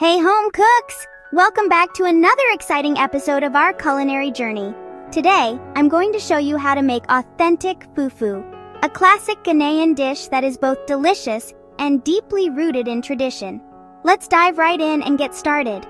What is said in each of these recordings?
Hey home cooks! Welcome back to another exciting episode of our culinary journey. Today, I'm going to show you how to make authentic fufu, a classic Ghanaian dish that is both delicious and deeply rooted in tradition. Let's dive right in and get started.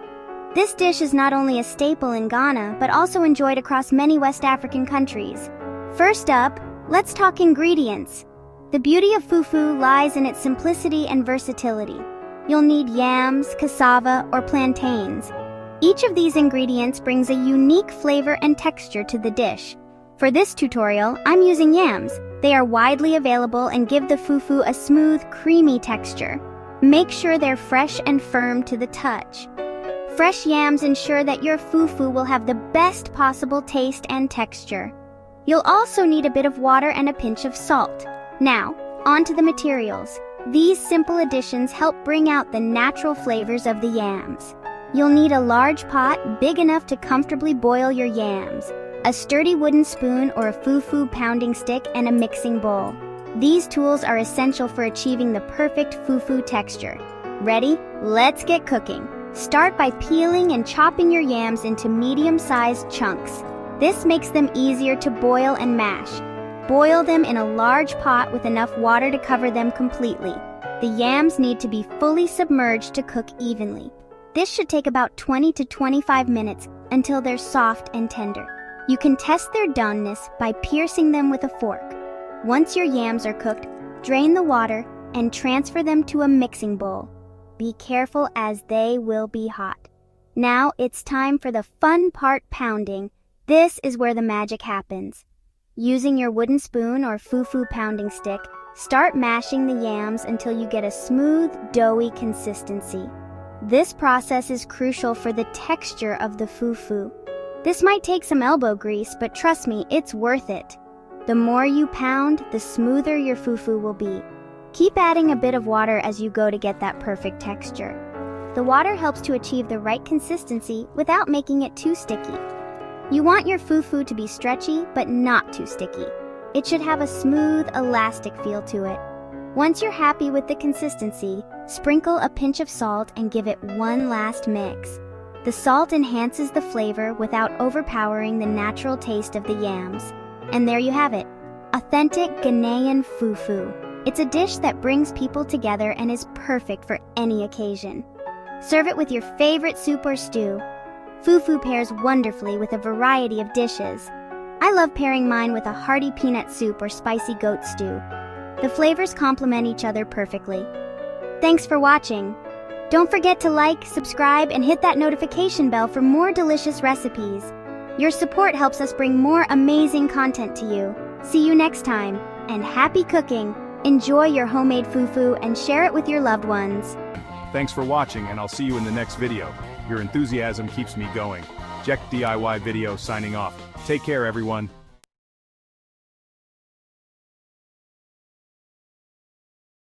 This dish is not only a staple in Ghana, but also enjoyed across many West African countries. First up, let's talk ingredients. The beauty of fufu lies in its simplicity and versatility. You'll need yams, cassava, or plantains. Each of these ingredients brings a unique flavor and texture to the dish. For this tutorial, I'm using yams. They are widely available and give the fufu a smooth, creamy texture. Make sure they're fresh and firm to the touch. Fresh yams ensure that your fufu will have the best possible taste and texture. You'll also need a bit of water and a pinch of salt. Now, on to the materials. These simple additions help bring out the natural flavors of the yams. You'll need a large pot big enough to comfortably boil your yams, a sturdy wooden spoon or a fufu pounding stick, and a mixing bowl. These tools are essential for achieving the perfect fufu texture. Ready? Let's get cooking. Start by peeling and chopping your yams into medium-sized chunks. This makes them easier to boil and mash. Boil them in a large pot with enough water to cover them completely. The yams need to be fully submerged to cook evenly. This should take about 20 to 25 minutes until they're soft and tender. You can test their doneness by piercing them with a fork. Once your yams are cooked, drain the water and transfer them to a mixing bowl. Be careful as they will be hot. Now it's time for the fun part, pounding. This is where the magic happens. Using your wooden spoon or fufu pounding stick, start mashing the yams until you get a smooth, doughy consistency. This process is crucial for the texture of the fufu. This might take some elbow grease, but trust me, it's worth it. The more you pound, the smoother your fufu will be. Keep adding a bit of water as you go to get that perfect texture. The water helps to achieve the right consistency without making it too sticky. You want your fufu to be stretchy, but not too sticky. It should have a smooth, elastic feel to it. Once you're happy with the consistency, sprinkle a pinch of salt and give it one last mix. The salt enhances the flavor without overpowering the natural taste of the yams. And there you have it, authentic Ghanaian fufu. It's a dish that brings people together and is perfect for any occasion. Serve it with your favorite soup or stew. Fufu pairs wonderfully with a variety of dishes. I love pairing mine with a hearty peanut soup or spicy goat stew. The flavors complement each other perfectly. Thanks for watching. Don't forget to like, subscribe, and hit that notification bell for more delicious recipes. Your support helps us bring more amazing content to you. See you next time, and happy cooking! Enjoy your homemade fufu and share it with your loved ones. Thanks for watching, and I'll see you in the next video. Your enthusiasm keeps me going. Jecht DIY video signing off. Take care, everyone.